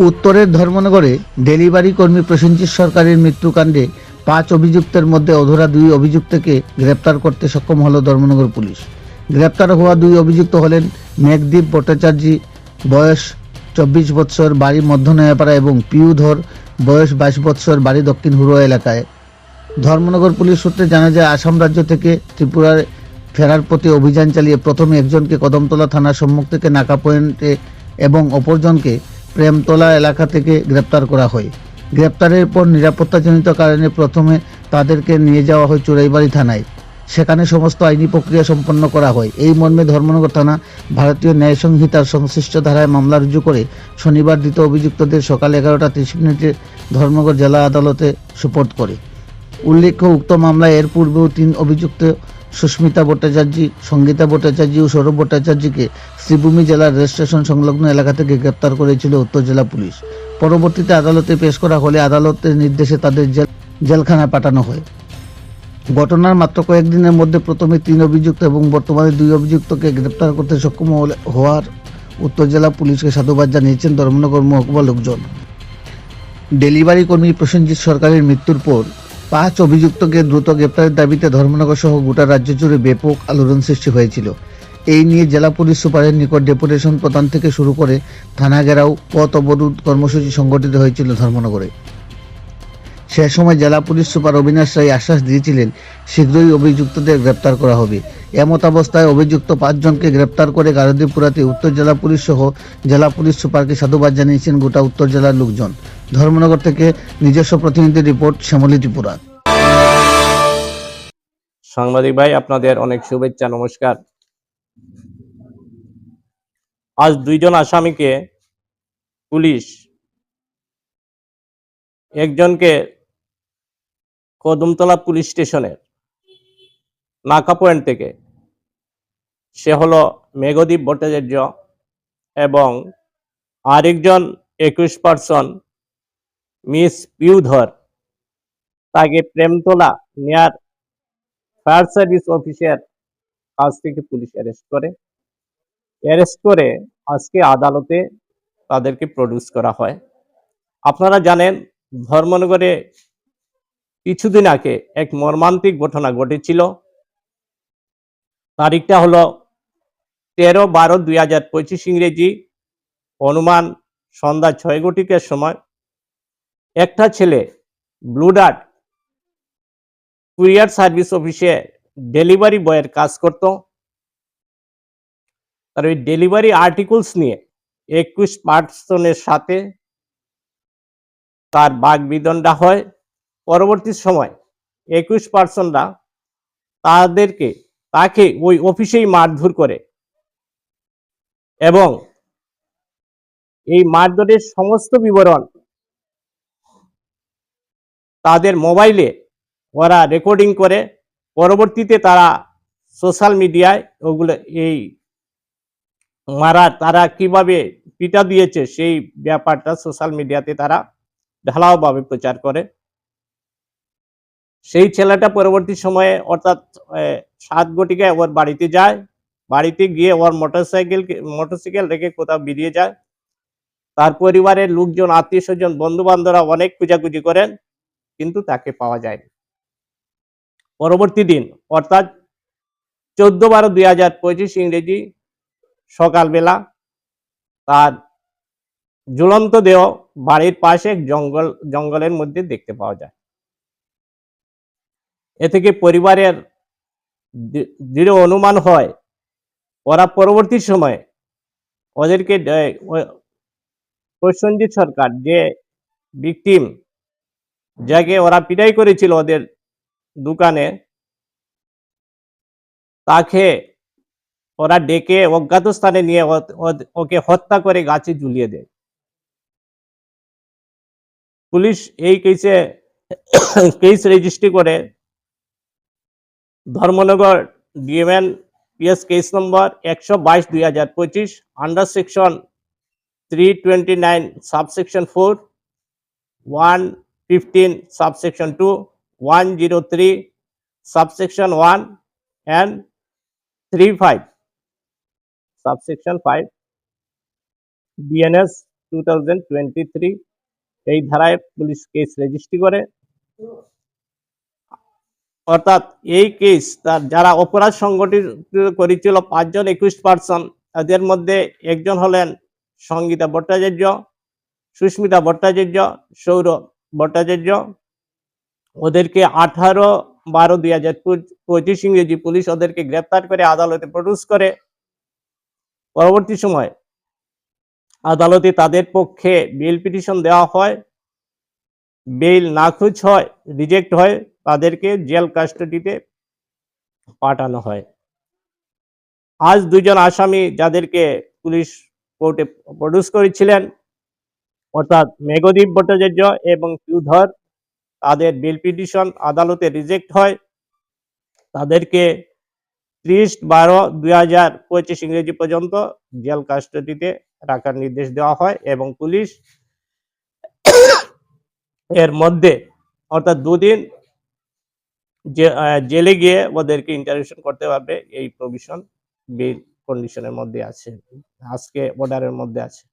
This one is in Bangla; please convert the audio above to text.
উত্তরের ধর্মনগরে ডেলিভারি কর্মী প্রসেনজিৎ সরকারের মৃত্যুকাণ্ডে ৫ অভিযুক্তের মধ্যে অধরা ২ অভিযুক্তকে গ্রেপ্তার করতে সক্ষম হল ধর্মনগর পুলিশ। গ্রেপ্তার হওয়া ২ অভিযুক্ত হলেন মেঘদীপ ভট্টাচার্য, বয়স ২৪ বৎসর, বাড়ি মধ্য নয়াপাড়া, এবং পিউ ধর, বয়স ২২ বৎসর, বাড়ি দক্ষিণ হুড়োয়া এলাকায়। ধর্মনগর পুলিশ সূত্রে জানা যায়, আসাম রাজ্য থেকে ত্রিপুরায় ফেরার পথে অভিযান চালিয়ে প্রথমে একজনকে কদমতলা থানার সম্মুখ থেকে নাকা পয়েন্টে এবং অপরজনকে প্রেমতলা এলাকা থেকে গ্রেপ্তার করা হয়। গ্রেপ্তারের পর নিরাপত্তাজনিত কারণে প্রথমে তাদেরকে নিয়ে যাওয়া হয় চুরাইবাড়ি থানায়। সেখানে সমস্ত আইনি প্রক্রিয়া সম্পন্ন করা হয়। এই মর্মে ধর্মনগর থানা ভারতীয় ন্যায় সংহিতার সংশ্লিষ্ট ধারায় মামলা রুজু করে শনিবার ধৃত অভিযুক্তদের সকাল 11টা 30 ধর্মনগর জেলা আদালতে সোপর্দ করে। উল্লেখ্য, উক্ত মামলায় এর পূর্বেও ৩ অভিযুক্ত সুস্মিতা ভট্টাচার্য, সঙ্গীতা ভট্টাচার্য ও সৌরভ ভট্টাচার্যকে শ্রীভূমি জেলার রেল স্টেশন সংলগ্ন এলাকা থেকে গ্রেপ্তার করেছিল উত্তর জেলা পুলিশ। পরবর্তীতে আদালতে পেশ করা হলে আদালতের নির্দেশে তাদের জেলখানায় পাঠানো হয়। ঘটনার মাত্র কয়েকদিনের মধ্যে প্রথমে ৩ অভিযুক্ত এবং বর্তমানে ২ অভিযুক্তকে গ্রেপ্তার করতে সক্ষম হওয়ার উত্তর জেলা পুলিশকে সাধুবাদ জানিয়েছেন ধর্মনগর মহকুমা লোকজন। ডেলিভারি কর্মী প্রসেনজিৎ সরকারের মৃত্যুর পর ৫ অভিযুক্তকে দ্রুত গ্রেপ্তারের দাবিতে ধর্মনগর সহ গোটা রাজ্য জুড়ে ব্যাপক আলোড়ন সৃষ্টি হয়েছিল। এই নিয়ে জেলা পুলিশ সুপারের নিকট ডেপুটেশন প্রদান থেকে শুরু করে থানা ঘেরাও, পথ অবরোধ কর্মসূচি সংগঠিত হয়েছিল ধর্মনগরে। সে সময় জেলা পুলিশ সুপার অবিনাশ রায় আশ্বাস দিয়েছিলেন শীঘ্রই অভিযুক্তদের গ্রেপ্তার করা হবে। এমতাবস্থায় অভিযুক্ত ৫ জনকে গ্রেপ্তার করে গারদে পুরাতে উত্তর জেলা পুলিশ সহ জেলা পুলিশ সুপারকে সাধুবাদ জানিয়েছেন গোটা উত্তর জেলার লোকজন। ধর্মনগর থেকে নিজস্ব প্রতিনিধি রিপোর্ট, শ্যামলী ত্রিপুরা। সাংবাদিক ভাই, আপনাদের অনেক শুভেচ্ছা, নমস্কার। আজ ২ জন আসামিকে পুলিশ, একজনকে কদমতলা পুলিশ স্টেশনের নাকা পয়েন্ট থেকে, সে হলো মেঘদীপ ভট্টাচার্য, এবং আরেকজন 21 মিস পিউধর, তাকে প্রেমতলা নিয়ার ফায়ার সার্ভিস অফিসের কাছ থেকে পুলিশ অ্যারেস্ট করে আজকে আদালতে তাদেরকে প্রডিউস করা হয়। আপনারা জানেন, ধর্মনগরে কিছুদিন আগে এক মর্মান্তিক ঘটনা ঘটেছিল। তারিখটা হলো 13/12/2025 ইংরেজি, অনুমান সন্ধ্যা 6 সময় একটা ছেলে ব্লু ডার্ট কুরিয়ার সার্ভিস অফিসে ডেলিভারি বয়ের কাজ করত। তার ওই ডেলিভারি আর্টিকেলস নিয়ে 21 পার্সনের সাথে তার বাগবিতণ্ডা হয়। পরবর্তী সময় 21 পার্সনরা তাকে ওই অফিসেই মারধর করে, এবং এই মারধরের সমস্ত বিবরণ তাদের মোবাইলে ওরা রেকর্ডিং করে। পরবর্তীতে তারা সোশ্যাল মিডিয়ায় ওগুলো, এই তারা কিভাবে পিটা দিয়েছে সেই ব্যাপারটা সোশ্যাল মিডিয়াতে তারা ঢালাওভাবে প্রচার করে। সেই ছেলেটা পরবর্তী সময়ে, অর্থাৎ 7 ঘটিকায় ওর বাড়িতে যায়। বাড়িতে গিয়ে ওর মোটরসাইকেল রেখে কোথাও বেরিয়ে যায়। তার পরিবারের লোকজন, আত্মীয় স্বজন, বন্ধু বান্ধবরা অনেক খোঁজাখুঁজি করেন, কিন্তু তাকে পাওয়া যায়নি। পরবর্তী দিন, অর্থাৎ 14/12/2025 ইংরেজি সকালবেলা তার ঝুলন্ত দেহ বাড়ির পাশে জঙ্গলের মধ্যে দেখতে পাওয়া যায়। এ থেকে পরিবারের দৃঢ় অনুমান হয় ওরা পরবর্তী সময়ে ওদেরকে, প্রসেনজিৎ সরকার যে ভিকটিম, যাকে ওরা পিটাই করেছিল ওদের দোকানে, তাকে ওরা ডেকে অজ্ঞাত স্থানে নিয়ে ওকে হত্যা করে গাছে ঝুলিয়ে দেয়। পুলিশ এই কেস রেজিস্ট্রি করে Dharmanagar DMN PS case number 122/2025 under section 329 subsection 4, 115 subsection 2, 103 subsection 1 and 35 subsection 5 BNS 2023 এই ধারায় পুলিশ কেস রেজিস্ট্রি করে। অর্থাৎ এই কেস তার যারা অপরাধ সংগঠিত করেছিল 5 জন একুইজড পারসন, তাদের মধ্যে একজন হলেন সঙ্গীতা ভট্টাচার্য, সুস্মিতা ভট্টাচার্য, সৌরভ ভট্টাচার্য। ওদেরকে 18/12/2025 ইংরেজি পুলিশ ওদেরকে গ্রেপ্তার করে আদালতে প্রডিউস করে। পরবর্তী সময় আদালতে তাদের পক্ষে বেল পিটিশন দেওয়া হয়, বেল নাকচ হয়, রিজেক্ট হয়, তাদেরকে জেল কাস্টাডিতে পাঠানো হয়। আজ দুজন আসামি যাদেরকে পুলিশ কোর্টে প্রডিউস করেছিলেন, অর্থাৎ মেঘদীপ ভট্টাচার্য এবং পিউধর, তাদের বেল পিটিশন আদালতে রিজেক্ট হয়। তাদেরকে 30/12/2025 ইংরেজি পর্যন্ত জেল কাস্টাডিতে রাখার নির্দেশ দেওয়া হয় এবং পুলিশ এর মধ্যে অর্থাৎ 2 দিন জেলে গিয়ে ওদেরকে ইন্টারোগেশন করতে পারবে। এই প্রভিশন বেল কন্ডিশনের মধ্যে আছে, আজকে অর্ডারের মধ্যে আছে।